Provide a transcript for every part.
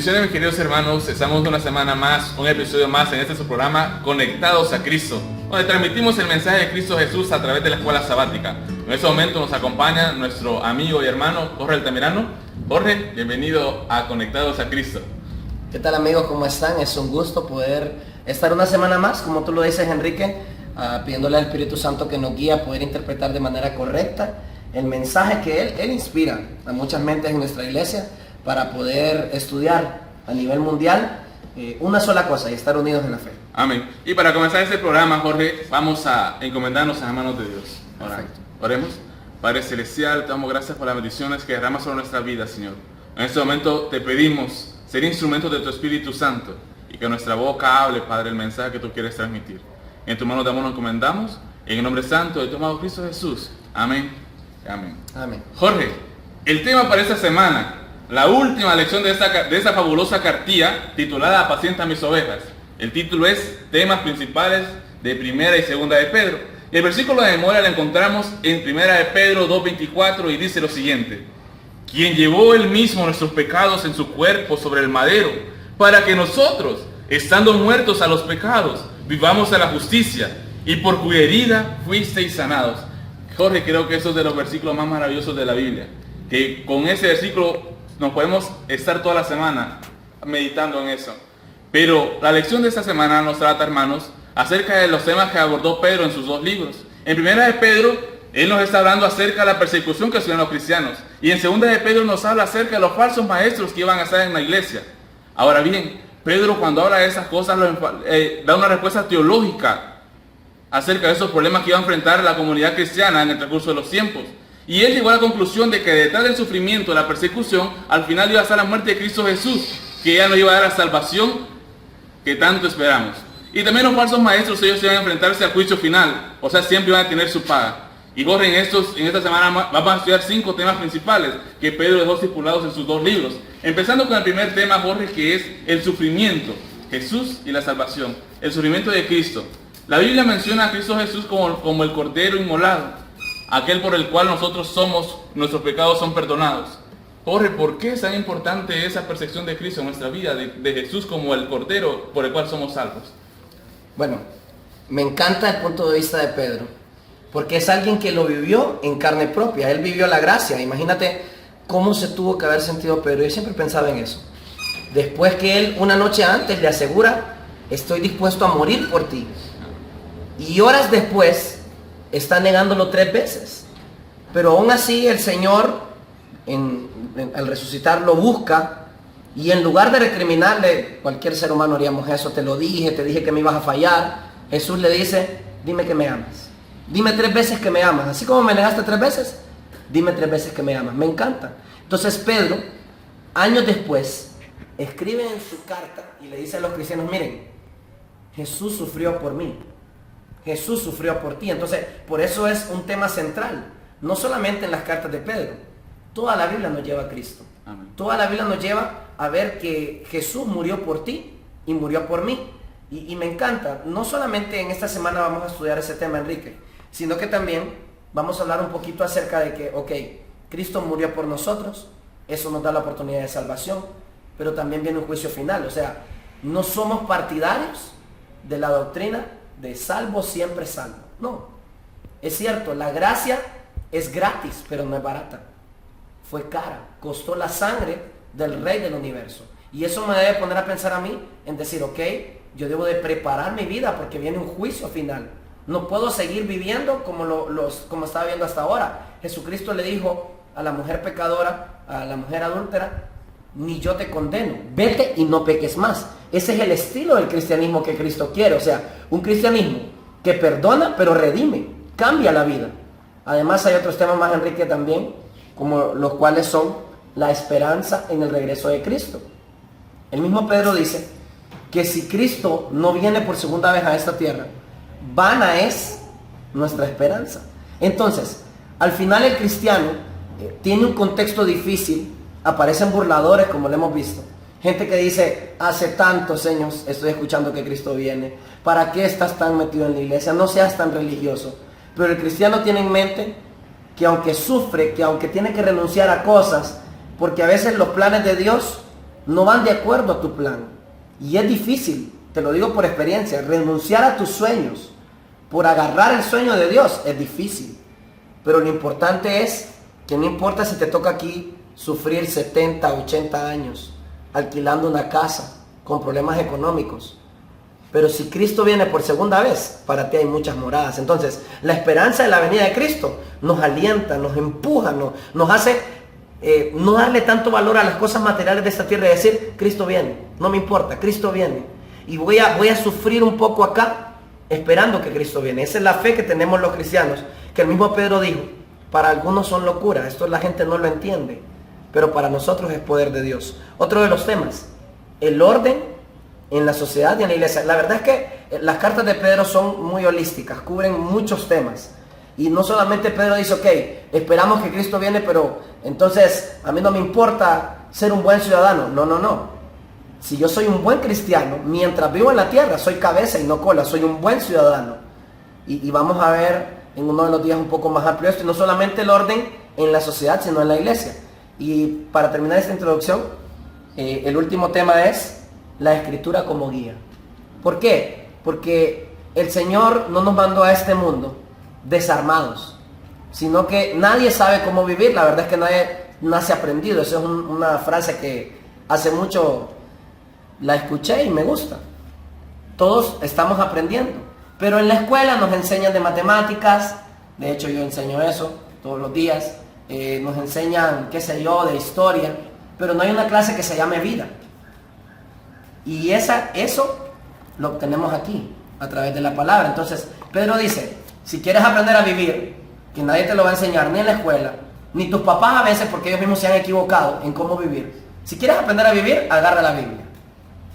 Bendiciones, mis queridos hermanos. Estamos una semana más, un episodio más en este su programa Conectados a Cristo, donde transmitimos el mensaje de Cristo Jesús a través de la escuela sabática. En este momento nos acompaña nuestro amigo y hermano Jorge Altamirano. Jorge, bienvenido a Conectados a Cristo. ¿Qué tal, amigos? ¿Cómo están? Es un gusto poder estar una semana más, como tú lo dices, Enrique, pidiéndole al Espíritu Santo que nos guíe a poder interpretar de manera correcta el mensaje que Él inspira a muchas mentes en nuestra iglesia para poder estudiar a nivel mundial una sola cosa y estar unidos en la fe. Amén. Y para comenzar este programa, Jorge, vamos a encomendarnos en las manos de Dios. Perfecto. Oremos. Padre Celestial, te damos gracias por las bendiciones que derramas sobre nuestra vida, Señor. En este momento te pedimos ser instrumentos de tu Espíritu Santo y que nuestra boca hable, Padre, el mensaje que tú quieres transmitir. En tu mano nos encomendamos, en el nombre santo de tu amado Cristo Jesús. Amén. Amén. Amén. Jorge, el tema para esta semana, la última lección de esta fabulosa cartilla titulada Apacienta mis ovejas. El título es Temas principales de Primera y Segunda de Pedro. Y el versículo de memoria lo encontramos en Primera de Pedro 2:24 y dice lo siguiente: quien llevó él mismo nuestros pecados en su cuerpo sobre el madero, para que nosotros, estando muertos a los pecados, vivamos a la justicia, y por cuya herida fuisteis sanados. Jorge, creo que eso es de los versículos más maravillosos de la Biblia, que con ese versículo nos podemos estar toda la semana meditando en eso. Pero la lección de esta semana nos trata, hermanos, acerca de los temas que abordó Pedro en sus dos libros. En Primera de Pedro, él nos está hablando acerca de la persecución que sufrieron los cristianos. Y en Segunda de Pedro nos habla acerca de los falsos maestros que iban a estar en la iglesia. Ahora bien, Pedro, cuando habla de esas cosas, da una respuesta teológica acerca de esos problemas que iba a enfrentar la comunidad cristiana en el transcurso de los tiempos. Y él llegó a la conclusión de que detrás del sufrimiento, de la persecución, al final iba a estar la muerte de Cristo Jesús, que ya nos iba a dar la salvación que tanto esperamos. Y también los falsos maestros, ellos iban a enfrentarse al juicio final, o sea, siempre iban a tener su paga. Y Jorge, en esta semana vamos a estudiar 5 temas principales que Pedro dejó estipulados en sus dos libros. Empezando con el primer tema, Jorge, que es el sufrimiento, Jesús y la salvación, el sufrimiento de Cristo. La Biblia menciona a Cristo Jesús como el Cordero inmolado, aquel por el cual nuestros pecados son perdonados. Jorge, ¿por qué es tan importante esa percepción de Cristo en nuestra vida, de Jesús como el Cordero por el cual somos salvos? Bueno, me encanta el punto de vista de Pedro, porque es alguien que lo vivió en carne propia. Él vivió la gracia. Imagínate cómo se tuvo que haber sentido Pedro. Yo siempre pensaba en eso. Después que él una noche antes le asegura: estoy dispuesto a morir por ti. Y horas después está negándolo 3 veces. Pero aún así el Señor, al resucitar, lo busca. Y en lugar de recriminarle, cualquier ser humano haríamos eso: te dije que me ibas a fallar. Jesús le dice: dime que me amas. Dime 3 veces que me amas. Así como me negaste 3 veces, dime 3 veces que me amas. Me encanta. Entonces Pedro, años después, escribe en su carta y le dice a los cristianos: miren, Jesús sufrió por mí. Jesús sufrió por ti. Entonces, por eso es un tema central. No solamente en las cartas de Pedro. Toda la Biblia nos lleva a Cristo. Amén. Toda la Biblia nos lleva a ver que Jesús murió por ti y murió por mí. Y me encanta. No solamente en esta semana vamos a estudiar ese tema, Enrique, sino que también vamos a hablar un poquito acerca de que, Cristo murió por nosotros. Eso nos da la oportunidad de salvación. Pero también viene un juicio final. O sea, no somos partidarios de la doctrina de salvo siempre salvo. No. Es cierto, la gracia es gratis, pero no es barata. Fue cara, costó la sangre del Rey del Universo. Y eso me debe poner a pensar a mí en decir: yo debo de preparar mi vida porque viene un juicio final. No puedo seguir viviendo como estaba viviendo hasta ahora. Jesucristo le dijo a la mujer pecadora, a la mujer adúltera: ni yo te condeno, vete y no peques más. Ese es el estilo del cristianismo que Cristo quiere. O sea, un cristianismo que perdona pero redime, cambia la vida. Además hay otros temas más, Enrique, también, como los cuales son la esperanza en el regreso de Cristo. El mismo Pedro dice que si Cristo no viene por segunda vez a esta tierra, vana es nuestra esperanza. Entonces, al final el cristiano tiene un contexto difícil. Aparecen burladores, como lo hemos visto. Gente que dice: hace tantos años estoy escuchando que Cristo viene. ¿Para qué estás tan metido en la iglesia? No seas tan religioso. Pero el cristiano tiene en mente que aunque sufre, que aunque tiene que renunciar a cosas, porque a veces los planes de Dios no van de acuerdo a tu plan. Y es difícil, te lo digo por experiencia, renunciar a tus sueños por agarrar el sueño de Dios es difícil. Pero lo importante es que no importa si te toca aquí sufrir 70, 80 años alquilando una casa con problemas económicos. Pero si Cristo viene por segunda vez, para ti hay muchas moradas. Entonces, la esperanza de la venida de Cristo nos alienta, nos empuja, nos hace no darle tanto valor a las cosas materiales de esta tierra y decir, Cristo viene, no me importa, Cristo viene. Y voy a sufrir un poco acá, esperando que Cristo viene. Esa es la fe que tenemos los cristianos, que el mismo Pedro dijo, para algunos son locura, esto la gente no lo entiende, pero para nosotros es poder de Dios. Otro de los temas, el orden en la sociedad y en la iglesia. La verdad es que las cartas de Pedro son muy holísticas, cubren muchos temas. Y no solamente Pedro dice, ok, esperamos que Cristo viene, pero entonces a mí no me importa ser un buen ciudadano. No. Si yo soy un buen cristiano, mientras vivo en la tierra, soy cabeza y no cola, soy un buen ciudadano. Y vamos a ver en uno de los días un poco más amplio esto, y no solamente el orden en la sociedad, sino en la iglesia. Y para terminar esta introducción, el último tema es la Escritura como guía. ¿Por qué? Porque el Señor no nos mandó a este mundo desarmados, sino que nadie sabe cómo vivir. La verdad es que nadie nace aprendido. Esa es una frase que hace mucho la escuché y me gusta. Todos estamos aprendiendo, pero en la escuela nos enseñan de matemáticas. De hecho, yo enseño eso todos los días. Nos enseñan, qué sé yo, de historia, pero no hay una clase que se llame vida. Y eso lo obtenemos aquí, a través de la palabra. Entonces, Pedro dice, si quieres aprender a vivir, que nadie te lo va a enseñar, ni en la escuela, ni tus papás a veces, porque ellos mismos se han equivocado en cómo vivir. Si quieres aprender a vivir, agarra la Biblia.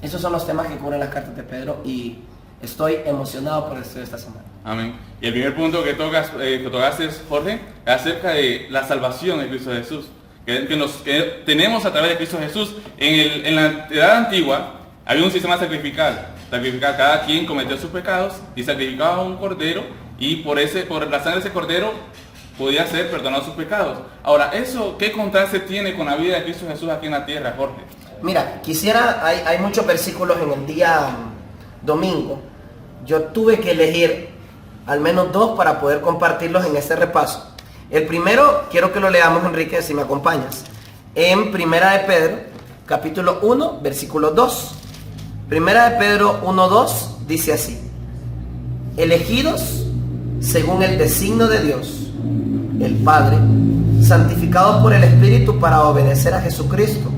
Esos son los temas que cubren las cartas de Pedro y estoy emocionado por esto de esta semana. Amén. Y el primer punto que tocaste, Jorge, es acerca de la salvación en Cristo Jesús. Que tenemos a través de Cristo Jesús. En la edad antigua, había un sistema sacrificial. Cada quien cometió sus pecados y sacrificaba un cordero, y por la sangre de ese cordero podía ser perdonado sus pecados. Ahora, ¿eso qué contraste tiene con la vida de Cristo Jesús aquí en la tierra, Jorge? Mira, hay muchos versículos en el día domingo. Yo tuve que elegir al menos 2 para poder compartirlos en este repaso. El primero, quiero que lo leamos, Enrique, si me acompañas. En Primera de Pedro, capítulo 1, versículo 2. Primera de Pedro 1:2 dice así: elegidos según el designio de Dios, el Padre, santificados por el Espíritu para obedecer a Jesucristo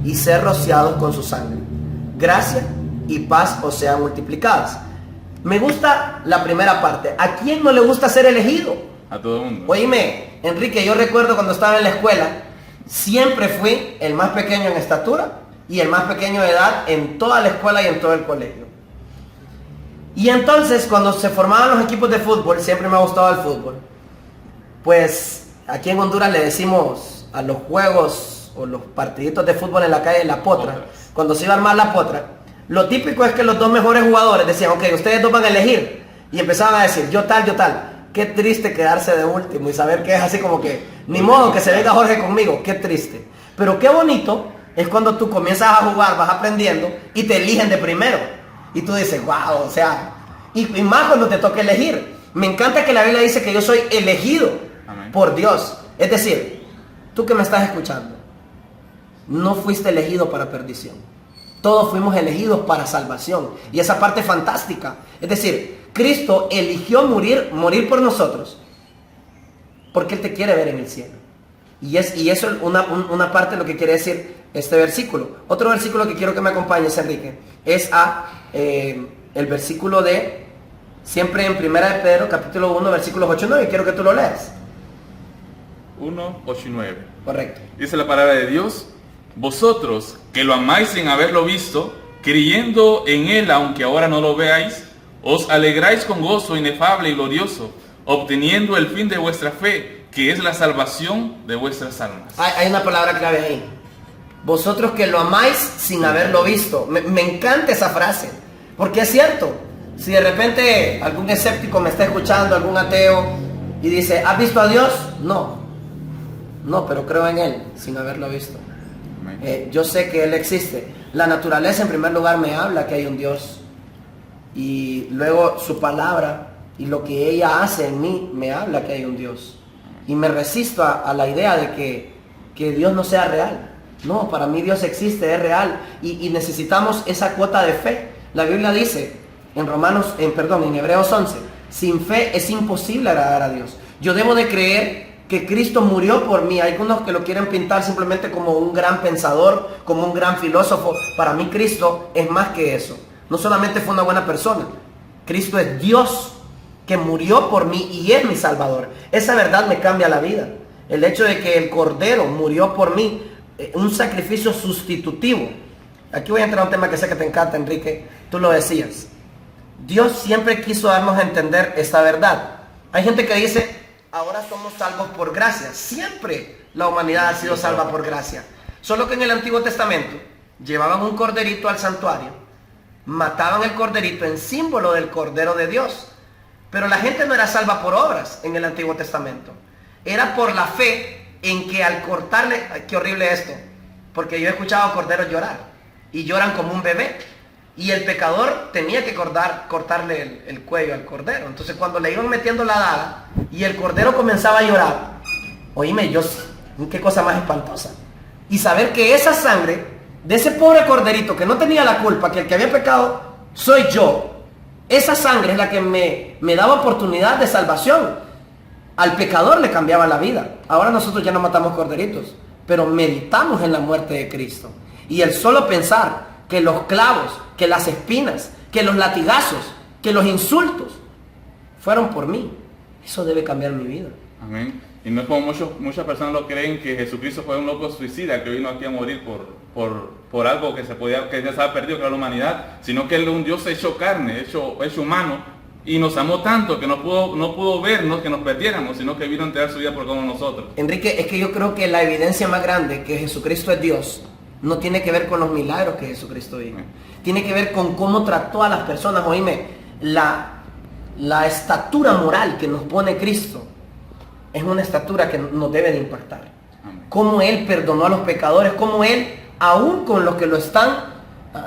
y ser rociados con su sangre. Gracia y paz os sean multiplicadas. Me gusta la primera parte. ¿A quién no le gusta ser elegido? A todo el mundo. Oíme, Enrique, yo recuerdo cuando estaba en la escuela, siempre fui el más pequeño en estatura y el más pequeño de edad en toda la escuela y en todo el colegio. Y entonces, cuando se formaban los equipos de fútbol, siempre me ha gustado el fútbol. Pues aquí en Honduras le decimos a los juegos o los partiditos de fútbol en la calle la potra. Cuando se iba a armar la potra, lo típico es que los 2 mejores jugadores decían, ok, ustedes 2 van a elegir. Y empezaban a decir, yo tal, yo tal. Qué triste quedarse de último y saber que es así como que, ni modo que se venga Jorge conmigo, qué triste. Pero qué bonito es cuando tú comienzas a jugar, vas aprendiendo y te eligen de primero. Y tú dices, wow, o sea, y más cuando te toca elegir. Me encanta que la Biblia dice que yo soy elegido por Dios. Es decir, tú que me estás escuchando, no fuiste elegido para perdición. Todos fuimos elegidos para salvación. Y esa parte fantástica. Es decir, Cristo eligió morir por nosotros porque Él te quiere ver en el cielo. Y eso es una parte de lo que quiere decir este versículo. Otro versículo que quiero que me acompañes, Enrique, es el versículo de, siempre en Primera de Pedro, capítulo 1, versículos 8 y 9. Quiero que tú lo leas. 1, 8 y 9. Correcto. Dice la palabra de Dios: vosotros que lo amáis sin haberlo visto, creyendo en Él aunque ahora no lo veáis, os alegráis con gozo inefable y glorioso, obteniendo el fin de vuestra fe, que es la salvación de vuestras almas. Hay una palabra clave ahí. Vosotros que lo amáis sin haberlo visto. Me encanta esa frase, porque es cierto. Si de repente algún escéptico me está escuchando, algún ateo, y dice, ¿has visto a Dios? No, pero creo en Él sin haberlo visto. Yo sé que Él existe. La naturaleza en primer lugar me habla que hay un Dios. Y luego su palabra y lo que ella hace en mí me habla que hay un Dios. Y me resisto a la idea de que Dios no sea real. No, para mí Dios existe, es real. Y necesitamos esa cuota de fe. La Biblia dice en Hebreos 11, sin fe es imposible agradar a Dios. Yo debo de creer que Cristo murió por mí. Hay algunos que lo quieren pintar simplemente como un gran pensador, como un gran filósofo. Para mí Cristo es más que eso. No solamente fue una buena persona. Cristo es Dios que murió por mí y es mi Salvador. Esa verdad me cambia la vida. El hecho de que el Cordero murió por mí, un sacrificio sustitutivo. Aquí voy a entrar a un tema que sé que te encanta, Enrique. Tú lo decías. Dios siempre quiso darnos a entender esta verdad. Hay gente que dice, ahora somos salvos por gracia. Siempre la humanidad ha sido salva por gracia. Solo que en el Antiguo Testamento llevaban un corderito al santuario, mataban el corderito en símbolo del Cordero de Dios. Pero la gente no era salva por obras en el Antiguo Testamento. Era por la fe en que al cortarle... Ay, qué horrible esto. Porque yo he escuchado a corderos llorar. Y lloran como un bebé. Y el pecador tenía que cortarle el cuello al cordero. Entonces cuando le iban metiendo la daga y el cordero comenzaba a llorar, oíme, qué cosa más espantosa. Y saber que esa sangre de ese pobre corderito que no tenía la culpa, que el que había pecado soy yo, esa sangre es la que me daba oportunidad de salvación. Al pecador le cambiaba la vida. Ahora nosotros ya no matamos corderitos, pero meditamos en la muerte de Cristo. Y el solo pensar que los clavos, que las espinas, que los latigazos, que los insultos fueron por mí, eso debe cambiar mi vida. Amén. Y no es como muchas personas lo creen, que Jesucristo fue un loco suicida que vino aquí a morir por algo que ya se había perdido, que era la humanidad, sino que Él es un Dios hecho carne, hecho humano, y nos amó tanto que no pudo vernos, que nos perdiéramos, sino que vino a entregar su vida por todos nosotros. Enrique, es que yo creo que la evidencia más grande que Jesucristo es Dios no tiene que ver con los milagros que Jesucristo hizo. Tiene que ver con cómo trató a las personas. Oíme, la estatura moral que nos pone Cristo es una estatura que nos debe de impactar. Amén. Cómo Él perdonó a los pecadores, cómo Él, aún con los que lo están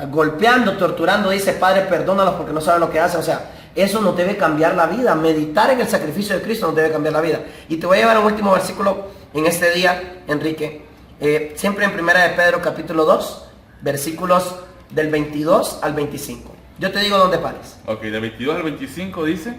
golpeando, torturando, dice, Padre, perdónalos porque no saben lo que hacen. O sea, eso nos debe cambiar la vida. Meditar en el sacrificio de Cristo nos debe cambiar la vida. Y te voy a llevar a un último versículo en este día, Enrique. Siempre en 1 de Pedro capítulo 2, versículos del 22 al 25. Yo te digo dónde pares. Ok, del 22 al 25 dice,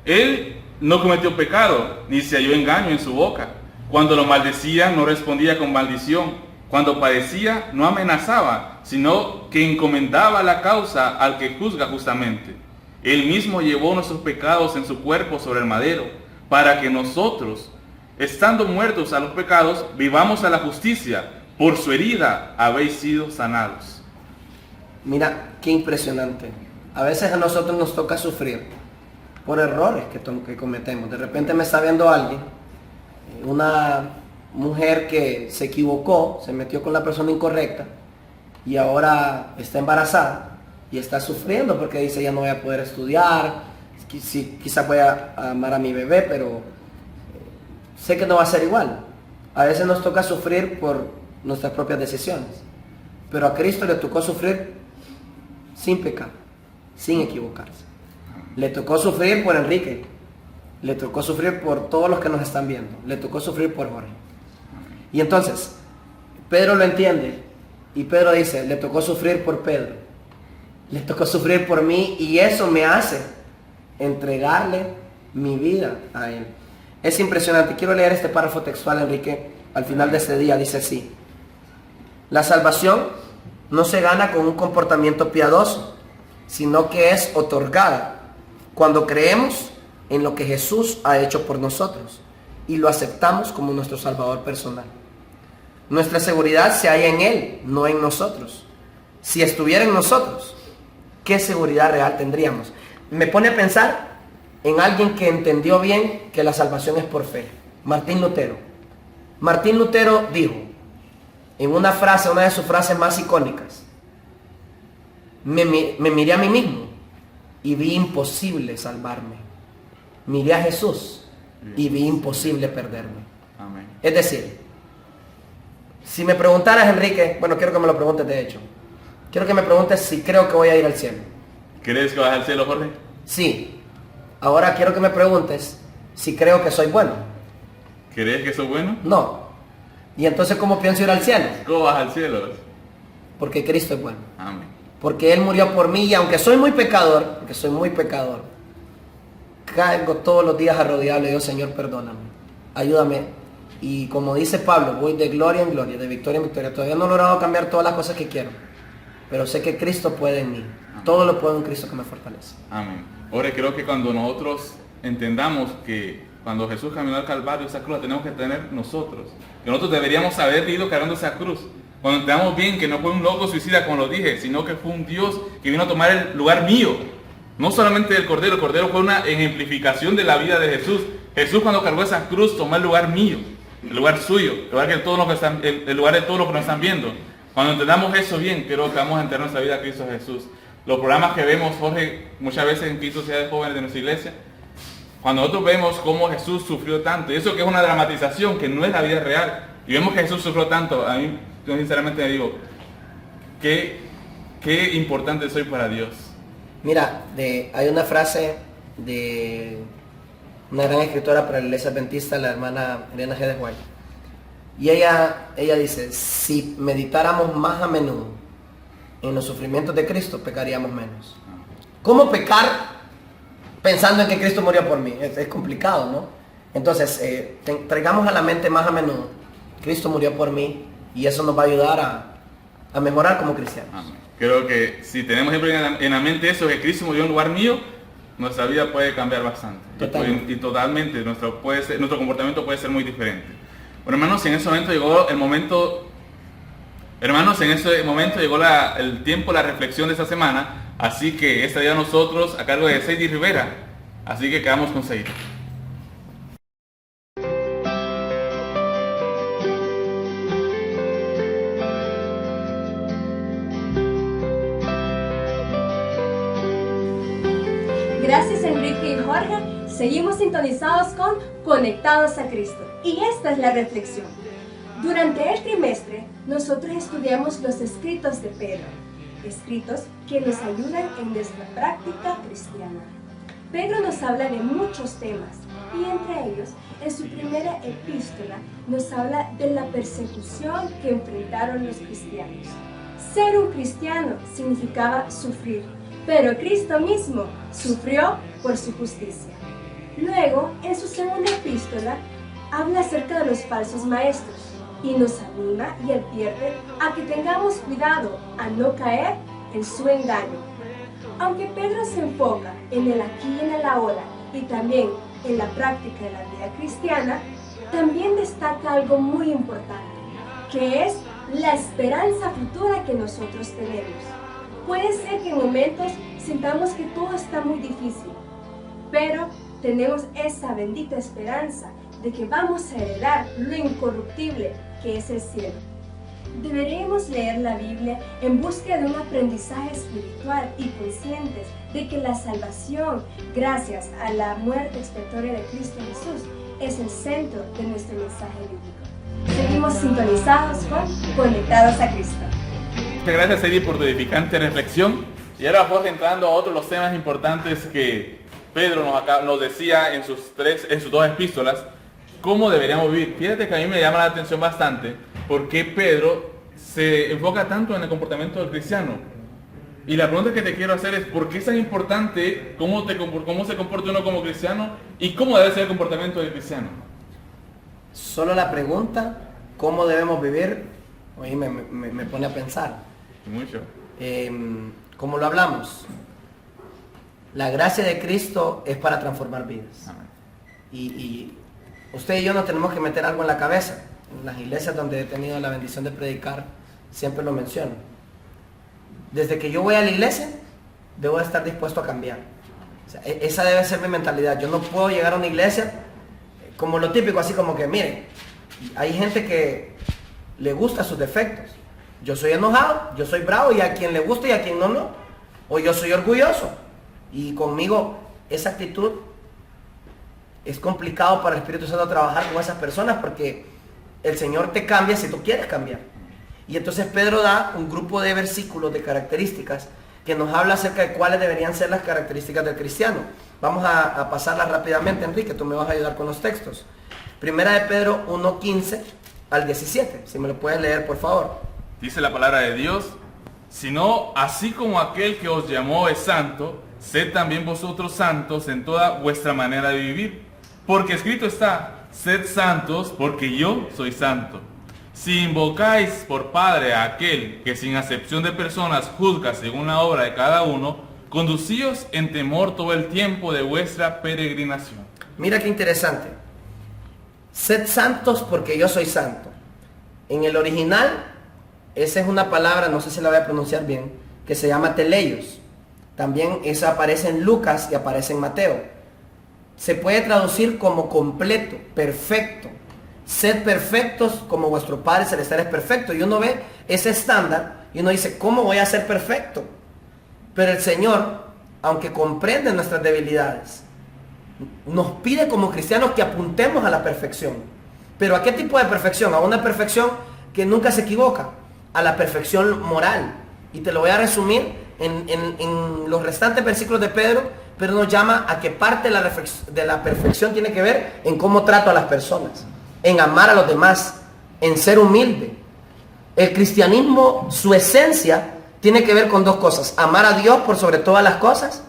Él no cometió pecado, ni se halló engaño en su boca. Cuando lo maldecía, no respondía con maldición. Cuando padecía, no amenazaba, sino que encomendaba la causa al que juzga justamente. Él mismo llevó nuestros pecados en su cuerpo sobre el madero, para que nosotros, estando muertos a los pecados, vivamos a la justicia. Por su herida habéis sido sanados. Mira, qué impresionante. A veces a nosotros nos toca sufrir por errores que cometemos. De repente me está viendo alguien, una mujer que se equivocó, se metió con la persona incorrecta y ahora está embarazada y está sufriendo porque dice, ya no voy a poder estudiar, quizás voy a amar a mi bebé, pero sé que no va a ser igual. A veces nos toca sufrir por nuestras propias decisiones, pero a Cristo le tocó sufrir sin pecar, sin equivocarse. Le tocó sufrir por Enrique, le tocó sufrir por todos los que nos están viendo, le tocó sufrir por Jorge. Y entonces, Pedro lo entiende, y Pedro dice, le tocó sufrir por Pedro, le tocó sufrir por mí, y eso me hace entregarle mi vida a Él. Es impresionante. Quiero leer este párrafo textual, Enrique, al final de este día. Dice así: la salvación no se gana con un comportamiento piadoso, sino que es otorgada cuando creemos en lo que Jesús ha hecho por nosotros y lo aceptamos como nuestro Salvador personal. Nuestra seguridad se halla en Él, no en nosotros. Si estuviera en nosotros, ¿qué seguridad real tendríamos? Me pone a pensar en alguien que entendió bien que la salvación es por fe. Martín Lutero. Martín Lutero dijo, en una frase, una de sus frases más icónicas, me miré a mí mismo y vi imposible salvarme. Miré a Jesús y vi imposible perderme. Amén. Es decir, Si me preguntaras, Enrique, bueno, quiero que me lo preguntes de hecho. Quiero que me preguntes si creo que voy a ir al cielo. ¿Crees que vas al cielo, Jorge? Sí. Ahora quiero que me preguntes si creo que soy bueno. ¿Crees que sos bueno? No. ¿Y entonces cómo pienso ir al cielo? ¿Cómo vas al cielo? Porque Cristo es bueno. Amén. Porque Él murió por mí y aunque soy muy pecador, caigo todos los días arrodillado y digo, Señor, perdóname, ayúdame. Y como dice Pablo, voy de gloria en gloria, de victoria en victoria. Todavía no he logrado cambiar todas las cosas que quiero, pero sé que Cristo puede en mí. Todo lo puedo en Cristo que me fortalece. Amén. Ahora creo que cuando nosotros entendamos que cuando Jesús caminó al Calvario, esa cruz la tenemos que tener nosotros. Que nosotros deberíamos haber ido cargando esa cruz. Cuando entendamos bien que no fue un loco suicida, como lo dije, sino que fue un Dios que vino a tomar el lugar mío. No solamente del Cordero. El Cordero fue una ejemplificación de la vida de Jesús. Jesús cuando cargó esa cruz tomó el lugar mío, el lugar suyo, el lugar, el lugar de todos los que nos están viendo. Cuando entendamos eso bien, creo que vamos a entender nuestra vida a Cristo Jesús. Los programas que vemos, Jorge, muchas veces en Cristo Sociedad de Jóvenes de nuestra iglesia, cuando nosotros vemos cómo Jesús sufrió tanto, y eso que es una dramatización, que no es la vida real, y vemos que Jesús sufrió tanto, a mí, yo sinceramente me digo, qué importante soy para Dios. Mira, hay una frase de una gran escritora para la iglesia adventista, la hermana Elena G. de White, y ella dice, si meditáramos más a menudo en los sufrimientos de Cristo, pecaríamos menos. ¿Cómo pecar pensando en que Cristo murió por mí? Es complicado, ¿no? Entonces, traigamos a la mente más a menudo, Cristo murió por mí, y eso nos va a ayudar a mejorar como cristianos. Amén. Creo que si tenemos siempre en la mente eso, que Cristo murió en lugar mío, nuestra vida puede cambiar bastante. Totalmente. Y totalmente, nuestro comportamiento puede ser muy diferente. Bueno, hermanos, en ese momento llegó el momento, el tiempo, la reflexión de esta semana. Así que esta día nosotros, a cargo de Seidi Rivera. Así que quedamos con Seidi. Gracias Enrique y Jorge, seguimos sintonizados con Conectados a Cristo. Y esta es la reflexión. Durante el trimestre, nosotros estudiamos los escritos de Pedro, escritos que nos ayudan en nuestra práctica cristiana. Pedro nos habla de muchos temas, y entre ellos, en su primera epístola, nos habla de la persecución que enfrentaron los cristianos. Ser un cristiano significaba sufrir, pero Cristo mismo sufrió por su justicia. Luego, en su segunda epístola, habla acerca de los falsos maestros y nos anima y advierte a que tengamos cuidado a no caer en su engaño. Aunque Pedro se enfoca en el aquí y en el ahora y también en la práctica de la vida cristiana, también destaca algo muy importante, que es la esperanza futura que nosotros tenemos. Puede ser que en momentos sintamos que todo está muy difícil, pero tenemos esa bendita esperanza de que vamos a heredar lo incorruptible que es el cielo. Deberíamos leer la Biblia en busca de un aprendizaje espiritual y conscientes de que la salvación, gracias a la muerte expiatoria de Cristo Jesús, es el centro de nuestro mensaje bíblico. Seguimos sintonizados con Conectados a Cristo. Muchas gracias, Eddie, por tu edificante reflexión. Y ahora vamos entrando a otros los temas importantes que Pedro nos decía en sus dos epístolas, cómo deberíamos vivir. Fíjate que a mí me llama la atención bastante por qué Pedro se enfoca tanto en el comportamiento del cristiano. Y la pregunta que te quiero hacer es, ¿por qué es tan importante cómo se comporta uno como cristiano y cómo debe ser el comportamiento del cristiano? Solo la pregunta, ¿cómo debemos vivir? Oye, me pone a pensar. Mucho. Como lo hablamos, la gracia de Cristo es para transformar vidas. Amén. Y usted y yo nos tenemos que meter algo en la cabeza. En las iglesias donde he tenido la bendición de predicar, siempre lo menciono. Desde que yo voy a la iglesia, debo estar dispuesto a cambiar. O sea, esa debe ser mi mentalidad. Yo no puedo llegar a una iglesia como lo típico, así como que, miren, hay gente que le gusta sus defectos. Yo soy enojado, yo soy bravo, y a quien le gusta y a quien no, no. O yo soy orgulloso. Y conmigo, esa actitud es complicado para el Espíritu Santo trabajar con esas personas, porque El Señor te cambia si tú quieres cambiar. Y entonces Pedro da un grupo de versículos, de características, que nos habla acerca de cuáles deberían ser las características del cristiano. Vamos a pasarlas rápidamente, Enrique, tú me vas a ayudar con los textos. Primera de Pedro 1:15 al 17, si me lo puedes leer, por favor. Dice la palabra de Dios: sino así como aquel que os llamó es santo, sed también vosotros santos en toda vuestra manera de vivir. Porque escrito está: sed santos porque yo soy santo. Si invocáis por Padre a aquel que sin acepción de personas juzga según la obra de cada uno, conducíos en temor todo el tiempo de vuestra peregrinación. Mira qué interesante. Sed santos porque yo soy santo. En el original, esa es una palabra, no sé si la voy a pronunciar bien, que se llama teleios. También esa aparece en Lucas y aparece en Mateo. Se puede traducir como completo, perfecto. Sed perfectos como vuestro Padre Celestial es perfecto. Y uno ve ese estándar y uno dice, ¿cómo voy a ser perfecto? Pero el Señor, aunque comprende nuestras debilidades, nos pide como cristianos que apuntemos a la perfección. ¿Pero a qué tipo de perfección? A una perfección que nunca se equivoca, a la perfección moral. Y te lo voy a resumir en los restantes versículos de Pedro. Pero nos llama a que parte de la perfección tiene que ver en cómo trato a las personas, en amar a los demás, en ser humilde. El cristianismo, su esencia, tiene que ver con dos cosas: amar a Dios por sobre todas las cosas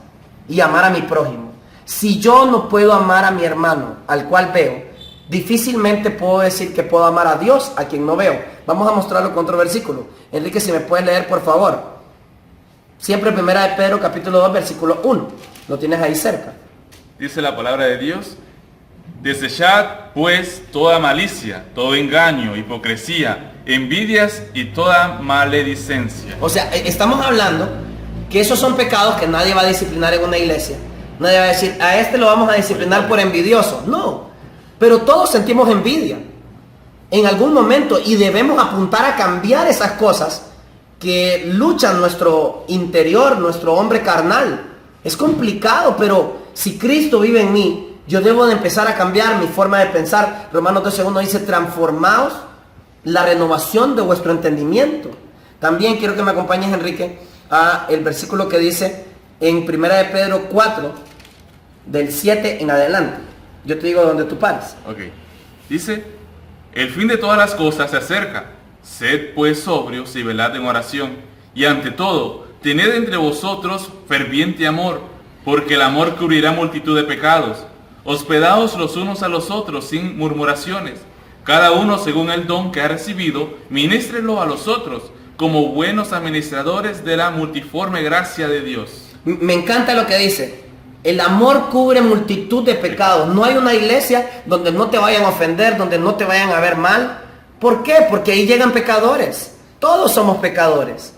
y amar a mi prójimo. Si yo no puedo amar a mi hermano, al cual veo, difícilmente puedo decir que puedo amar a Dios, a quien no veo. Vamos a mostrarlo con otro versículo. Enrique, si me puedes leer, por favor. Siempre primera de Pedro, capítulo 2, versículo 1. Lo tienes ahí cerca. Dice la palabra de Dios: desechad pues toda malicia, todo engaño, hipocresía, envidias y toda maledicencia. O sea, estamos hablando que esos son pecados que nadie va a disciplinar en una iglesia. Nadie va a decir, a este lo vamos a disciplinar por envidioso. No, pero todos sentimos envidia en algún momento y debemos apuntar a cambiar esas cosas que luchan nuestro interior, nuestro hombre carnal. Es complicado, pero si Cristo vive en mí, yo debo de empezar a cambiar mi forma de pensar. Romanos 12:1 dice, transformaos la renovación de vuestro entendimiento. También quiero que me acompañes, Enrique, a el versículo que dice en 1 de Pedro 4, del 7 en adelante. Yo te digo donde tú pares. Ok. Dice, el fin de todas las cosas se acerca. Sed pues sobrios y velad en oración. Y ante todo, tened entre vosotros ferviente amor, porque el amor cubrirá multitud de pecados. Hospedaos los unos a los otros sin murmuraciones. Cada uno según el don que ha recibido, ministrelo a los otros, como buenos administradores de la multiforme gracia de Dios. Me encanta lo que dice. El amor cubre multitud de pecados. No hay una iglesia donde no te vayan a ofender, donde no te vayan a ver mal. ¿Por qué? Porque ahí llegan pecadores. Todos somos pecadores.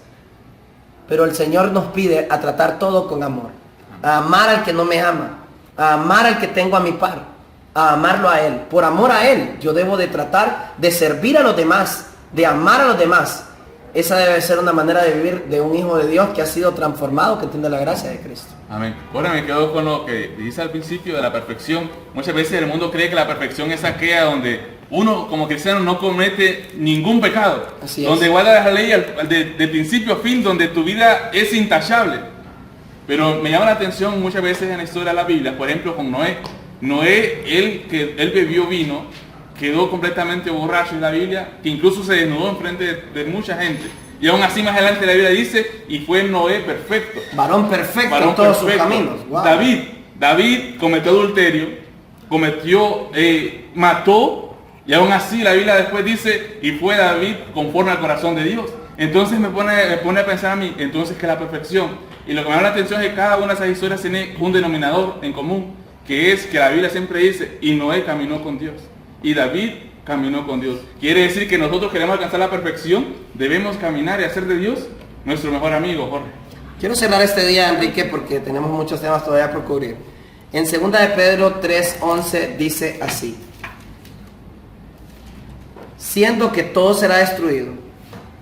Pero el Señor nos pide a tratar todo con amor. A amar al que no me ama. A amar al que tengo a mi par. A amarlo a Él. Por amor a Él, yo debo de tratar de servir a los demás, de amar a los demás. Esa debe ser una manera de vivir de un hijo de Dios que ha sido transformado, que tiene la gracia de Cristo. Amén. Ahora me quedo con lo que dice al principio de la perfección. Muchas veces el mundo cree que la perfección es aquella donde uno como cristiano no comete ningún pecado. Así es. Donde guarda la ley de principio a fin, donde tu vida es intachable. Pero me llama la atención muchas veces en la historia de la Biblia, por ejemplo con Noé. Noé, él bebió vino, quedó completamente borracho en la Biblia, que incluso se desnudó en frente de mucha gente. Y aún así más adelante la Biblia dice, y fue Noé perfecto. Varón perfecto en todos sus caminos. Wow. David cometió adulterio, mató, y aún así la Biblia después dice, y fue David conforme al corazón de Dios. Entonces me pone a pensar a mí, entonces ¿qué es la perfección? Y lo que me llama la atención es que cada una de esas historias tiene un denominador en común, que es que la Biblia siempre dice, y Noé caminó con Dios, y David caminó con Dios. Quiere decir que nosotros queremos alcanzar la perfección, debemos caminar y hacer de Dios nuestro mejor amigo, Jorge. Quiero cerrar este día, Enrique, porque tenemos muchos temas todavía por cubrir. En 2 de Pedro 3:11 dice así: siendo que todo será destruido,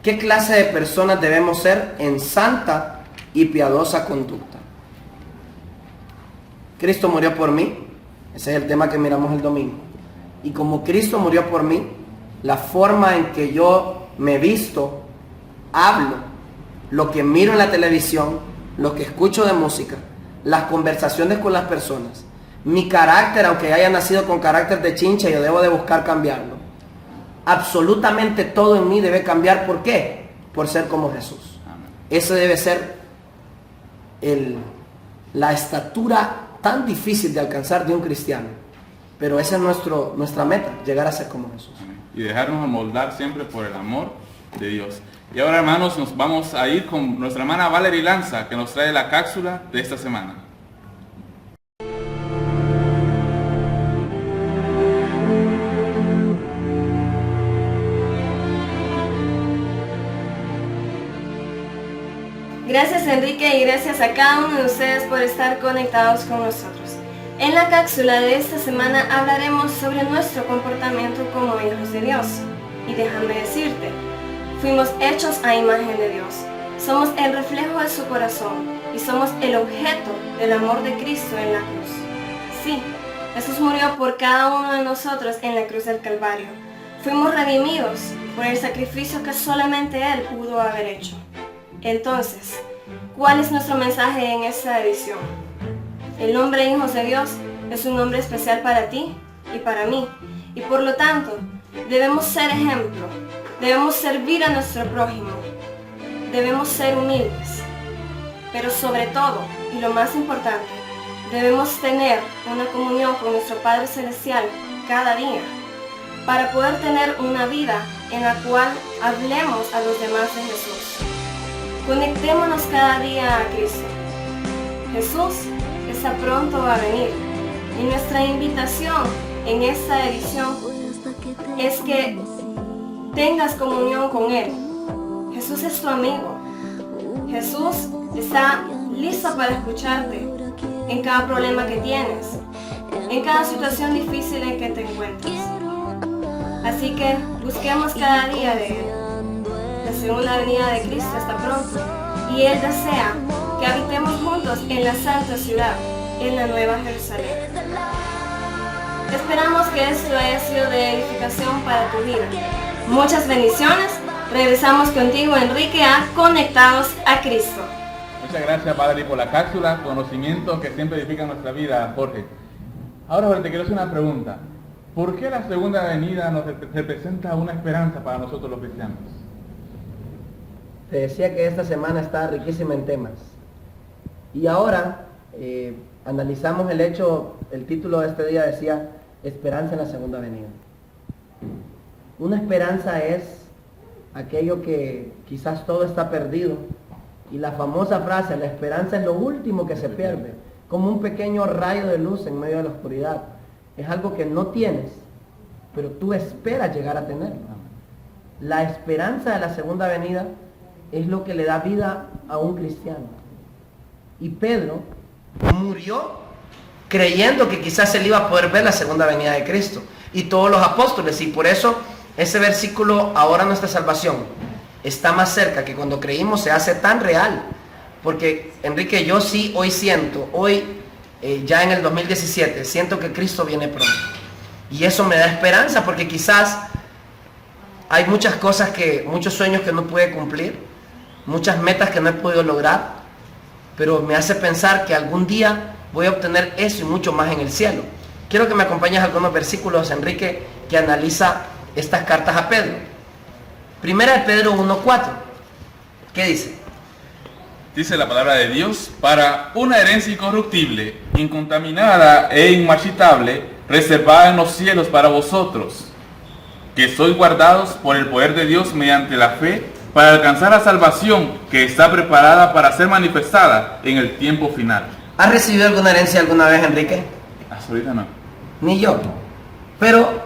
¿qué clase de personas debemos ser en santa y piadosa conducta? Cristo murió por mí. Ese es el tema que miramos el domingo. Y como Cristo murió por mí, la forma en que yo me visto, hablo, lo que miro en la televisión, lo que escucho de música, las conversaciones con las personas, mi carácter, aunque haya nacido con carácter de chincha, yo debo de buscar cambiarlo. Absolutamente todo en mí debe cambiar. ¿Por qué? Por ser como Jesús. Eso debe ser la estatura tan difícil de alcanzar de un cristiano. Pero esa es nuestra meta, llegar a ser como Jesús. Y dejarnos moldar siempre por el amor de Dios. Y ahora, hermanos, nos vamos a ir con nuestra hermana Valerie Lanza, que nos trae la cápsula de esta semana. Gracias, Enrique, y gracias a cada uno de ustedes por estar conectados con nosotros. En la cápsula de esta semana hablaremos sobre nuestro comportamiento como hijos de Dios. Y déjame decirte, fuimos hechos a imagen de Dios. Somos el reflejo de su corazón y somos el objeto del amor de Cristo en la cruz. Sí, Jesús murió por cada uno de nosotros en la cruz del Calvario. Fuimos redimidos por el sacrificio que solamente Él pudo haber hecho. Entonces, ¿cuál es nuestro mensaje en esta edición? El nombre Hijos de Dios es un nombre especial para ti y para mí, y por lo tanto, debemos ser ejemplo, debemos servir a nuestro prójimo, debemos ser humildes, pero sobre todo, y lo más importante, debemos tener una comunión con nuestro Padre Celestial cada día, para poder tener una vida en la cual hablemos a los demás de Jesús. Conectémonos cada día a Cristo. Jesús está pronto a venir y nuestra invitación en esta edición es que tengas comunión con Él. Jesús es tu amigo. Jesús está listo para escucharte en cada problema que tienes, en cada situación difícil en que te encuentres. Así que busquemos cada día de Él. La segunda venida de Cristo está pronto y Él desea que habitemos juntos en la santa ciudad, en la Nueva Jerusalén. Esperamos que esto haya sido de edificación para tu vida. Muchas bendiciones. Regresamos contigo, Enrique, a Conectados a Cristo. Muchas gracias, Padre, por la cápsula, conocimientos que siempre edifican nuestra vida, Jorge. Ahora, Jorge, te quiero hacer una pregunta. ¿Por qué la segunda venida nos representa una esperanza para nosotros los cristianos? Te decía que esta semana está riquísima en temas. Y ahora analizamos el título de este día decía, Esperanza en la segunda venida. Una esperanza es aquello que quizás todo está perdido. Y la famosa frase, la esperanza es lo último que se pierde, como un pequeño rayo de luz en medio de la oscuridad. Es algo que no tienes, pero tú esperas llegar a tenerlo. La esperanza de la segunda venida es lo que le da vida a un cristiano. Y Pedro murió creyendo que quizás él iba a poder ver la segunda venida de Cristo. Y todos los apóstoles, y por eso ese versículo, ahora nuestra salvación está más cerca, que cuando creímos se hace tan real. Porque, Enrique, yo sí hoy siento, ya en el 2017, siento que Cristo viene pronto. Y eso me da esperanza, porque quizás hay muchas cosas muchos sueños que no pude cumplir, muchas metas que no he podido lograr, pero me hace pensar que algún día voy a obtener eso y mucho más en el cielo. Quiero que me acompañes a algunos versículos, Enrique, que analiza estas cartas a Pedro. Primera de Pedro 1:4. ¿Qué dice? Dice la palabra de Dios, para una herencia incorruptible, incontaminada e inmarchitable, reservada en los cielos para vosotros, que sois guardados por el poder de Dios mediante la fe, para alcanzar la salvación que está preparada para ser manifestada en el tiempo final. ¿Has recibido alguna herencia alguna vez, Enrique? Hasta ahorita no. Ni yo. Pero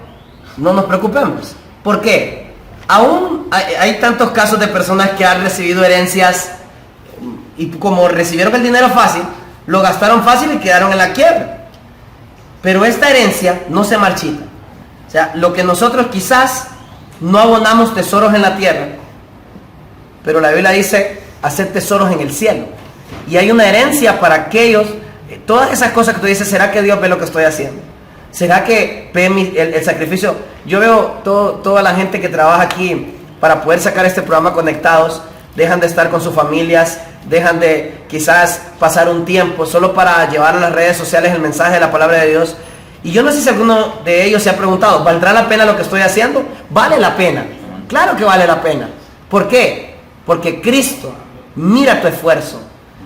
no nos preocupemos. ¿Por qué? Aún hay tantos casos de personas que han recibido herencias y como recibieron el dinero fácil, lo gastaron fácil y quedaron en la quiebra. Pero esta herencia no se marchita. O sea, lo que nosotros quizás no abonamos tesoros en la tierra, pero la Biblia dice hacer tesoros en el cielo. Y hay una herencia para aquellos, todas esas cosas que tú dices, ¿será que Dios ve lo que estoy haciendo? ¿Será que el sacrificio? Yo veo toda la gente que trabaja aquí para poder sacar este programa Conectados, dejan de estar con sus familias, dejan de quizás pasar un tiempo solo para llevar a las redes sociales el mensaje de la palabra de Dios. Y yo no sé si alguno de ellos se ha preguntado, ¿valdrá la pena lo que estoy haciendo? Vale la pena, claro que vale la pena. ¿Por qué? Porque Cristo mira tu esfuerzo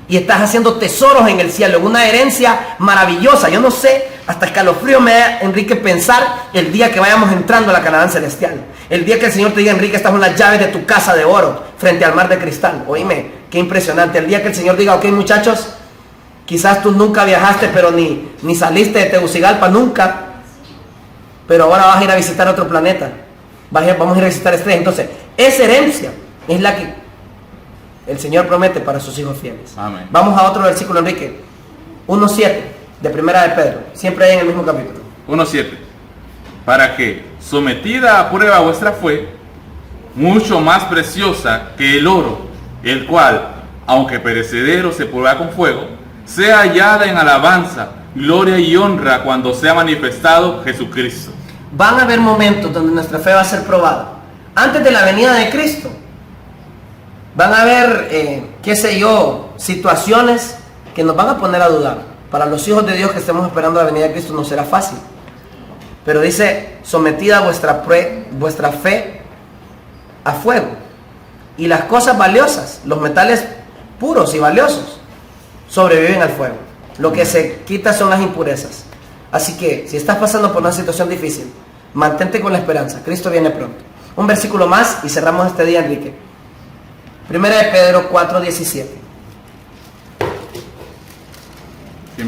y estás haciendo tesoros en el cielo, una herencia maravillosa. Yo no sé, hasta escalofrío me da, Enrique, pensar el día que vayamos entrando a la Canaán celestial. El día que el Señor te diga, Enrique, estas son las llaves de tu casa de oro frente al mar de cristal. Oíme, qué impresionante. El día que el Señor diga, ok, muchachos, quizás tú nunca viajaste, pero ni saliste de Tegucigalpa, nunca. Pero ahora vas a ir a visitar otro planeta. Vamos a ir a visitar estrellas. Entonces, esa herencia es la que el Señor promete para sus hijos fieles. Amén. Vamos a otro versículo, Enrique. 1:7 de Primera de Pedro. Siempre hay en el mismo capítulo. 1:7. Para que, sometida a prueba vuestra fe, mucho más preciosa que el oro, el cual, aunque perecedero se prueba con fuego, sea hallada en alabanza, gloria y honra cuando sea manifestado Jesucristo. Van a haber momentos donde nuestra fe va a ser probada. Antes de la venida de Cristo, van a haber, qué sé yo, situaciones que nos van a poner a dudar. Para los hijos de Dios que estemos esperando la venida de Cristo no será fácil. Pero dice, sometida vuestra fe a fuego. Y las cosas valiosas, los metales puros y valiosos, sobreviven al fuego. Lo que se quita son las impurezas. Así que, si estás pasando por una situación difícil, mantente con la esperanza. Cristo viene pronto. Un versículo más y cerramos este día, Enrique. Primera de Pedro 4:17.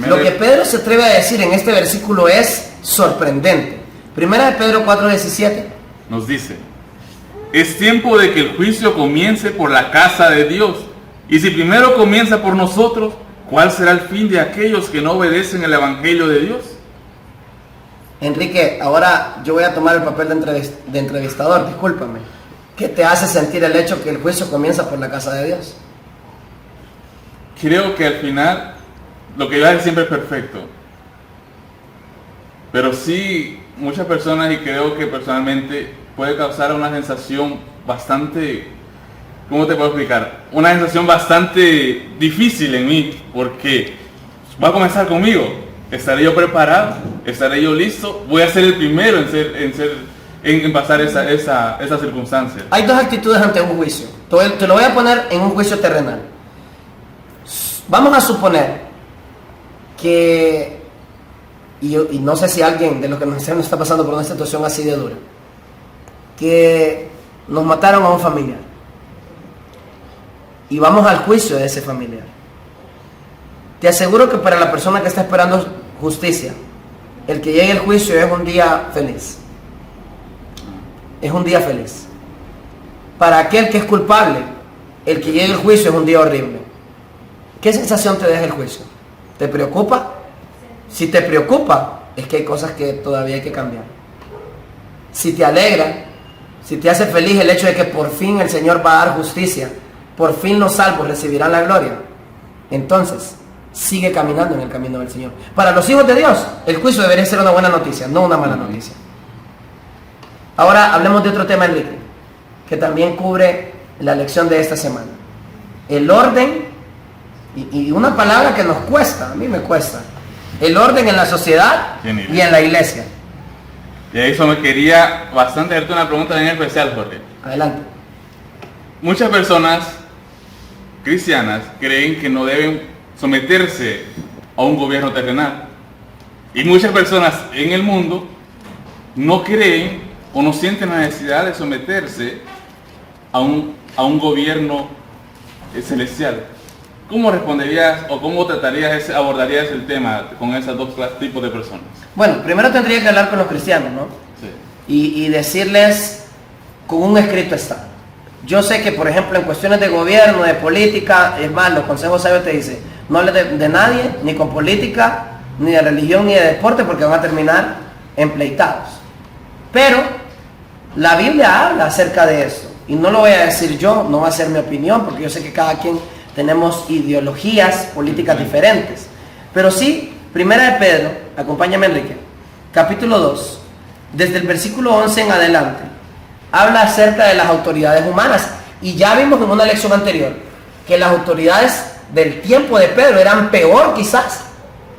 Lo que Pedro se atreve a decir en este versículo es sorprendente. Primera de Pedro 4:17 nos dice: es tiempo de que el juicio comience por la casa de Dios. Y si primero comienza por nosotros, ¿cuál será el fin de aquellos que no obedecen el evangelio de Dios? Enrique, ahora yo voy a tomar el papel de entrevistador, discúlpame. ¿Qué te hace sentir el hecho que el juicio comienza por la casa de Dios? Creo que al final lo que yo hago siempre es perfecto. Pero sí, muchas personas, y creo que personalmente puede causar una sensación bastante, ¿cómo te puedo explicar? Una sensación bastante difícil en mí, porque va a comenzar conmigo. ¿Estaré yo preparado? ¿Estaré yo listo? Voy a ser el primero en pasar esa circunstancia. Hay dos actitudes ante un juicio. Te lo voy a poner en un juicio terrenal. Vamos a suponer que, y no sé si alguien de los que nos está pasando por una situación así de dura, que nos mataron a un familiar. Y vamos al juicio de ese familiar. Te aseguro que para la persona que está esperando justicia, el que llegue el juicio es un día feliz. Es un día feliz. Para aquel que es culpable, el que llegue el juicio es un día horrible. ¿Qué sensación te deja el juicio? ¿Te preocupa? Si te preocupa, es que hay cosas que todavía hay que cambiar. Si te alegra, si te hace feliz el hecho de que por fin el Señor va a dar justicia, por fin los salvos recibirán la gloria, entonces sigue caminando en el camino del Señor. Para los hijos de Dios, el juicio debería ser una buena noticia, no una mala noticia. Ahora hablemos de otro tema, Enrique, que también cubre la lección de esta semana. El orden, y una palabra que nos cuesta, a mí me cuesta, el orden en la sociedad y en la iglesia. Y a eso me quería bastante hacerte una pregunta en especial, Jorge. Adelante. Muchas personas cristianas creen que no deben someterse a un gobierno terrenal. Y muchas personas en el mundo no creen o no sienten la necesidad de someterse a un gobierno celestial. ¿Cómo responderías o cómo abordarías el tema con esos dos tipos de personas? Bueno, primero tendría que hablar con los cristianos, ¿no? Sí. Y decirles, con un escrito está. Yo sé que, por ejemplo, en cuestiones de gobierno, de política, es más, los consejos sabios te dicen, no hables de nadie, ni con política, ni de religión, ni de deporte, porque van a terminar empleitados. Pero la Biblia habla acerca de eso. Y no lo voy a decir yo, no va a ser mi opinión, porque yo sé que cada quien tenemos ideologías políticas diferentes. Pero sí, Primera de Pedro, acompáñame, Enrique, capítulo 2, desde el versículo 11 en adelante, habla acerca de las autoridades humanas. Y ya vimos en una lección anterior que las autoridades del tiempo de Pedro eran peor quizás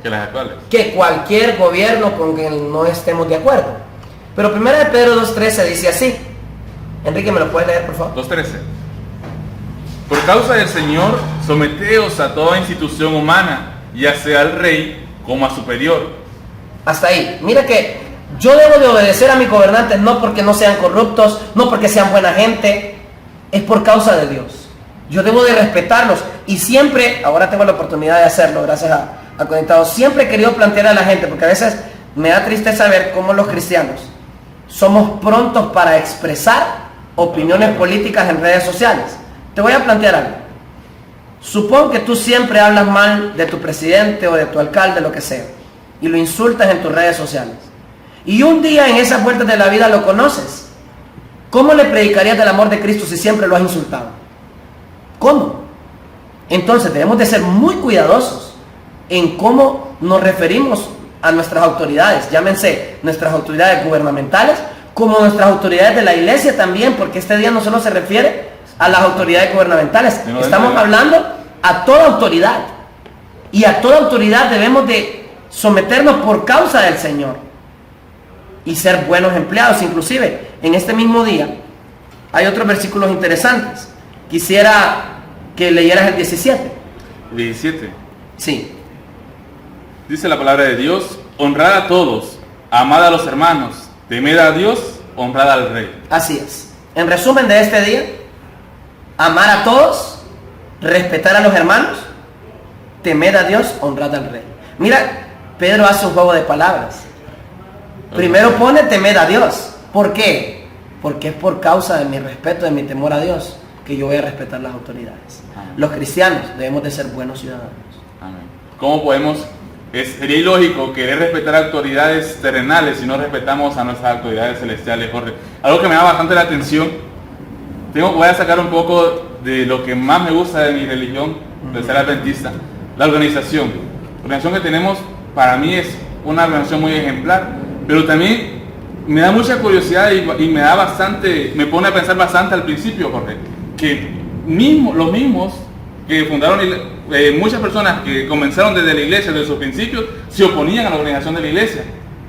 Que las actuales. que cualquier gobierno con que no estemos de acuerdo. Pero 1 de Pedro 2.13 dice así. Enrique, ¿me lo puedes leer, por favor? 2.13. Por causa del Señor, someteos a toda institución humana, ya sea al rey como a superior. Hasta ahí. Mira que yo debo de obedecer a mis gobernantes no porque no sean corruptos, no porque sean buena gente, es por causa de Dios. Yo debo de respetarlos y siempre, ahora tengo la oportunidad de hacerlo gracias a Conectados, siempre he querido plantear a la gente, porque a veces me da tristeza ver cómo los cristianos somos prontos para expresar opiniones políticas en redes sociales. Te voy a plantear algo. Supón que tú siempre hablas mal de tu presidente o de tu alcalde, lo que sea, y lo insultas en tus redes sociales. Y un día en esas vueltas de la vida lo conoces. ¿Cómo le predicarías del amor de Cristo si siempre lo has insultado? ¿Cómo? Entonces debemos de ser muy cuidadosos en cómo nos referimos a nuestras autoridades, llámense nuestras autoridades gubernamentales, como nuestras autoridades de la iglesia también, porque este día no solo se refiere a las autoridades gubernamentales, estamos hablando a toda autoridad, y a toda autoridad debemos de someternos por causa del Señor y ser buenos empleados. Inclusive en este mismo día hay otros versículos interesantes. Quisiera que leyeras el 17. 17. Sí. Dice la palabra de Dios: honrad a todos, amad a los hermanos, temed a Dios, honrad al rey. Así es. En resumen de este día, amar a todos, respetar a los hermanos, temer a Dios, honrad al rey. Mira, Pedro hace un juego de palabras. Primero pone temer a Dios. ¿Por qué? Porque es por causa de mi respeto, de mi temor a Dios, que yo voy a respetar las autoridades. Amén. Los cristianos debemos de ser buenos ciudadanos. Amén. ¿Cómo podemos? Sería ilógico querer respetar autoridades terrenales si no respetamos a nuestras autoridades celestiales, Jorge. Algo que me da bastante la atención, voy a sacar un poco de lo que más me gusta de mi religión, de ser adventista, la organización. La organización que tenemos para mí es una organización muy ejemplar, pero también me da mucha curiosidad y me pone a pensar bastante al principio, Jorge, que los mismos que fundaron, muchas personas que comenzaron desde la iglesia, desde sus principios, se oponían a la organización de la iglesia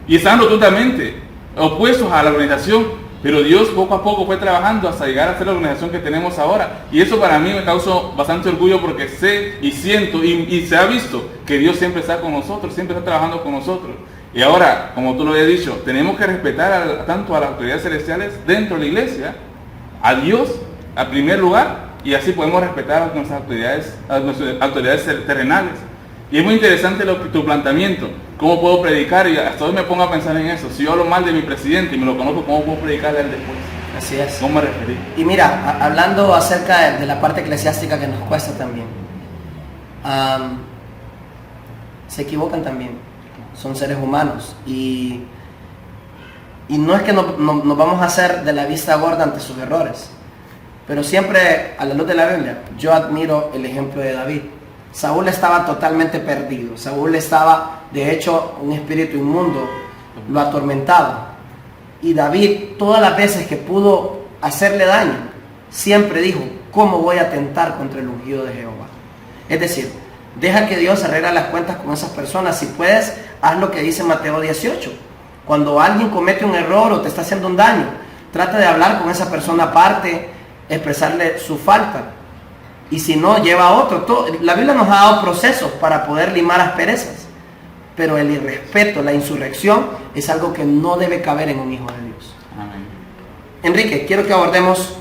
y estaban totalmente opuestos a la organización, pero Dios poco a poco fue trabajando hasta llegar a ser la organización que tenemos ahora, y eso para mí me causó bastante orgullo, porque sé y siento y se ha visto que Dios siempre está con nosotros, siempre está trabajando con nosotros. Y ahora, como tú lo habías dicho, tenemos que respetar tanto a las autoridades celestiales dentro de la iglesia, a Dios a primer lugar, y así podemos respetar a nuestras autoridades terrenales. Y es muy interesante tu planteamiento, cómo puedo predicar, y hasta hoy me pongo a pensar en eso. Si yo hablo mal de mi presidente y me lo conozco, ¿cómo puedo predicar de él después? Así es. ¿Cómo me referí? Y mira, hablando acerca de la parte eclesiástica que nos cuesta también, se equivocan también, son seres humanos, y no es que nos vamos a hacer de la vista gorda ante sus errores, pero siempre a la luz de la Biblia yo admiro el ejemplo de David. Saúl estaba totalmente perdido, Saúl estaba, de hecho, un espíritu inmundo lo atormentaba, y David, todas las veces que pudo hacerle daño, siempre dijo: ¿cómo voy a atentar contra el ungido de Jehová? Es decir, deja que Dios arregle las cuentas con esas personas. Si puedes, haz lo que dice Mateo 18. Cuando alguien comete un error o te está haciendo un daño, trata de hablar con esa persona aparte, expresarle su falta, y si no, lleva a otro. La Biblia nos ha dado procesos para poder limar asperezas, pero el irrespeto, la insurrección, es algo que no debe caber en un hijo de Dios. Amén. Enrique, quiero que abordemos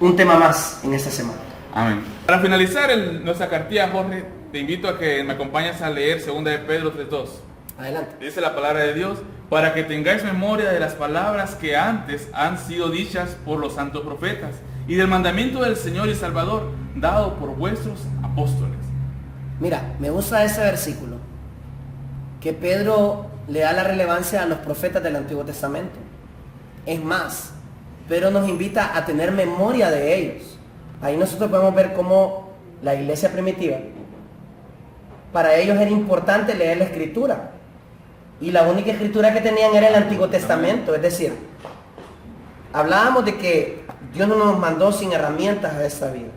un tema más en esta semana. Amén. Para finalizar nuestra cartilla, Jorge, te invito a que me acompañes a leer 2 de Pedro 3:2. Adelante. Dice la palabra de Dios: para que tengáis memoria de las palabras que antes han sido dichas por los santos profetas, y del mandamiento del Señor y Salvador, dado por vuestros apóstoles. Mira, me gusta ese versículo, que Pedro le da la relevancia a los profetas del Antiguo Testamento. Es más, Pedro nos invita a tener memoria de ellos. Ahí nosotros podemos ver cómo la iglesia primitiva, para ellos era importante leer la Escritura, Y la única escritura que tenían era el Antiguo Testamento. Es decir, hablábamos de que Dios no nos mandó sin herramientas a esta vida.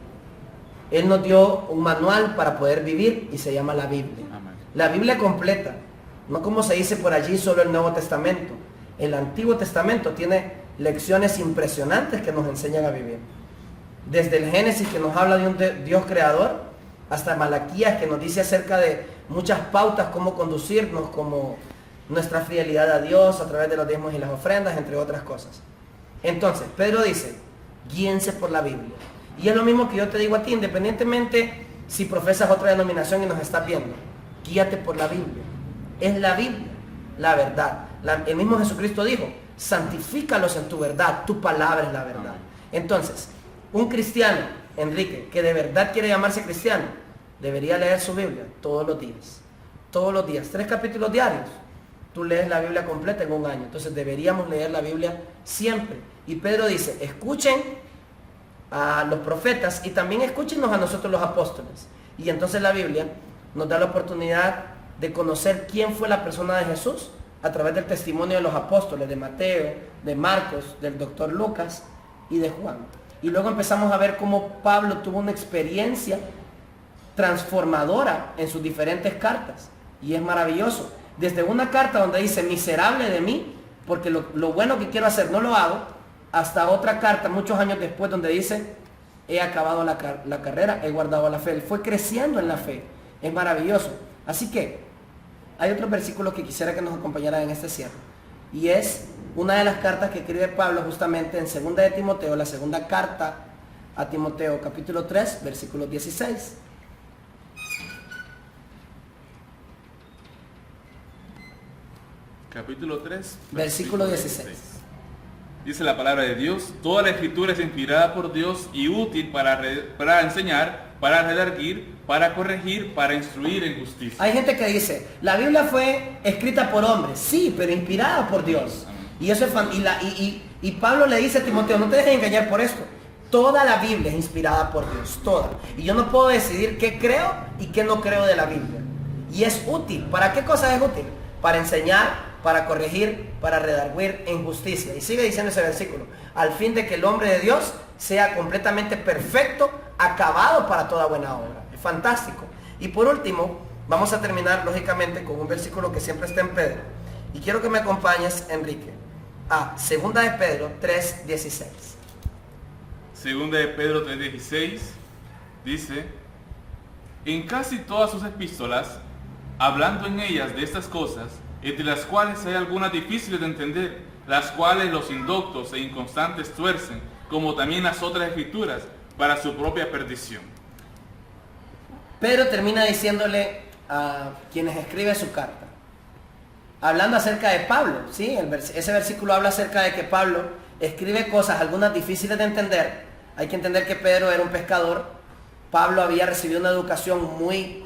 Él nos dio un manual para poder vivir y se llama la Biblia. Amén. La Biblia completa, no como se dice por allí solo el Nuevo Testamento. El Antiguo Testamento tiene lecciones impresionantes que nos enseñan a vivir. Desde el Génesis, que nos habla de un Dios creador, hasta Malaquías, que nos dice acerca de muchas pautas, cómo conducirnos, como nuestra fidelidad a Dios a través de los diezmos y las ofrendas, entre otras cosas. Entonces, Pedro dice, guíense por la Biblia. Y es lo mismo que yo te digo a ti, independientemente si profesas otra denominación y nos estás viendo, guíate por la Biblia. Es la Biblia, la verdad. El mismo Jesucristo dijo, santifícalos en tu verdad, tu palabra es la verdad. Entonces, un cristiano, Enrique, que de verdad quiere llamarse cristiano, debería leer su Biblia todos los días. Todos los días, 3 capítulos diarios. Tú lees la Biblia completa en un año. Entonces deberíamos leer la Biblia siempre. Y Pedro dice, escuchen a los profetas y también escúchenos a nosotros los apóstoles. Y entonces la Biblia nos da la oportunidad de conocer quién fue la persona de Jesús a través del testimonio de los apóstoles, de Mateo, de Marcos, del doctor Lucas y de Juan. Y luego empezamos a ver cómo Pablo tuvo una experiencia transformadora en sus diferentes cartas. Y es maravilloso. Desde una carta donde dice, miserable de mí, porque lo bueno que quiero hacer no lo hago, hasta otra carta muchos años después donde dice, he acabado la carrera, he guardado la fe. Él fue creciendo en la fe. Es maravilloso. Así que hay otro versículo que quisiera que nos acompañara en este cierre. Y es una de las cartas que escribe Pablo justamente en 2 de Timoteo, la segunda carta a Timoteo, capítulo 3, versículo 16. Capítulo 3, versículo 16. Dice la palabra de Dios, toda la escritura es inspirada por Dios y útil para enseñar, para redarguir, para corregir, para instruir en justicia. Hay gente que dice, la Biblia fue escrita por hombres, sí, pero inspirada por Dios. Y eso es y Pablo le dice a Timoteo, no te dejes engañar por esto. Toda la Biblia es inspirada por Dios, toda. Y yo no puedo decidir qué creo y qué no creo de la Biblia. Y es útil. ¿Para qué cosa es útil? Para enseñar, para corregir, para redarguir en justicia. Y sigue diciendo ese versículo, al fin de que el hombre de Dios sea completamente perfecto, acabado para toda buena obra. Es fantástico. Y por último, vamos a terminar lógicamente con un versículo que siempre está en Pedro. Y quiero que me acompañes, Enrique, a 2 de Pedro 3:16. 2 de Pedro 3:16 dice, en casi todas sus epístolas, hablando en ellas de estas cosas, entre las cuales hay algunas difíciles de entender, las cuales los indoctos e inconstantes tuercen, como también las otras escrituras, para su propia perdición. Pedro termina diciéndole a quienes escribe su carta, hablando acerca de Pablo, ¿sí? Ese versículo habla acerca de que Pablo escribe cosas, algunas difíciles de entender. Hay que entender que Pedro era un pescador. Pablo había recibido una educación muy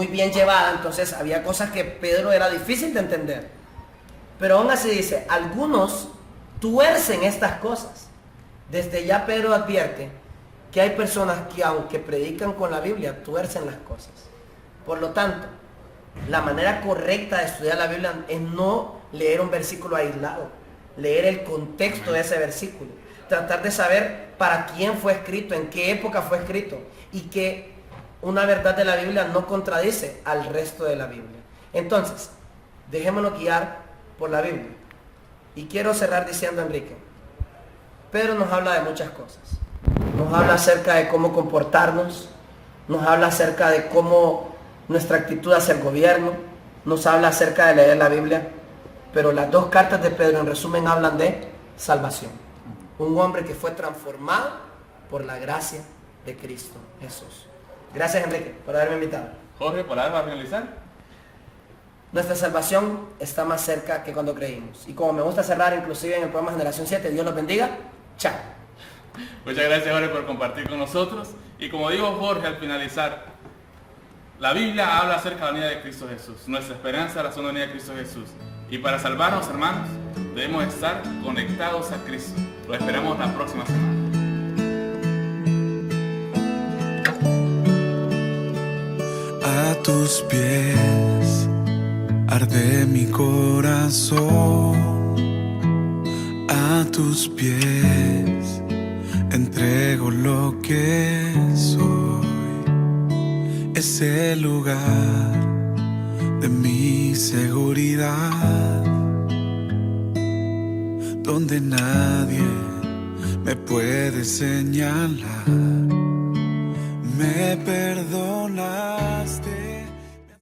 bien llevada, entonces había cosas que Pedro era difícil de entender. Pero aún así dice, algunos tuercen estas cosas. Desde ya Pedro advierte que hay personas que aunque predican con la Biblia, tuercen las cosas. Por lo tanto, la manera correcta de estudiar la Biblia es no leer un versículo aislado, leer el contexto de ese versículo, tratar de saber para quién fue escrito, en qué época fue escrito, y que una verdad de la Biblia no contradice al resto de la Biblia. Entonces, dejémonos guiar por la Biblia. Y quiero cerrar diciendo, Enrique, Pedro nos habla de muchas cosas. Nos habla acerca de cómo comportarnos, nos habla acerca de cómo nuestra actitud hacia el gobierno, nos habla acerca de leer la Biblia, pero las dos cartas de Pedro en resumen hablan de salvación. Un hombre que fue transformado por la gracia de Cristo Jesús. Gracias, Enrique, por haberme invitado. Jorge, palabras para finalizar. Nuestra salvación está más cerca que cuando creímos. Y como me gusta cerrar inclusive en el programa Generación 7, Dios los bendiga. Chao. Muchas gracias, Jorge, por compartir con nosotros. Y como dijo Jorge al finalizar, la Biblia habla acerca de la venida de Cristo Jesús. Nuestra esperanza es la venida de Cristo Jesús. Y para salvarnos, hermanos, debemos estar conectados a Cristo. Lo esperamos la próxima semana. A tus pies arde mi corazón. A tus pies entrego lo que soy. Es el lugar de mi seguridad, donde nadie me puede señalar. Me perdonas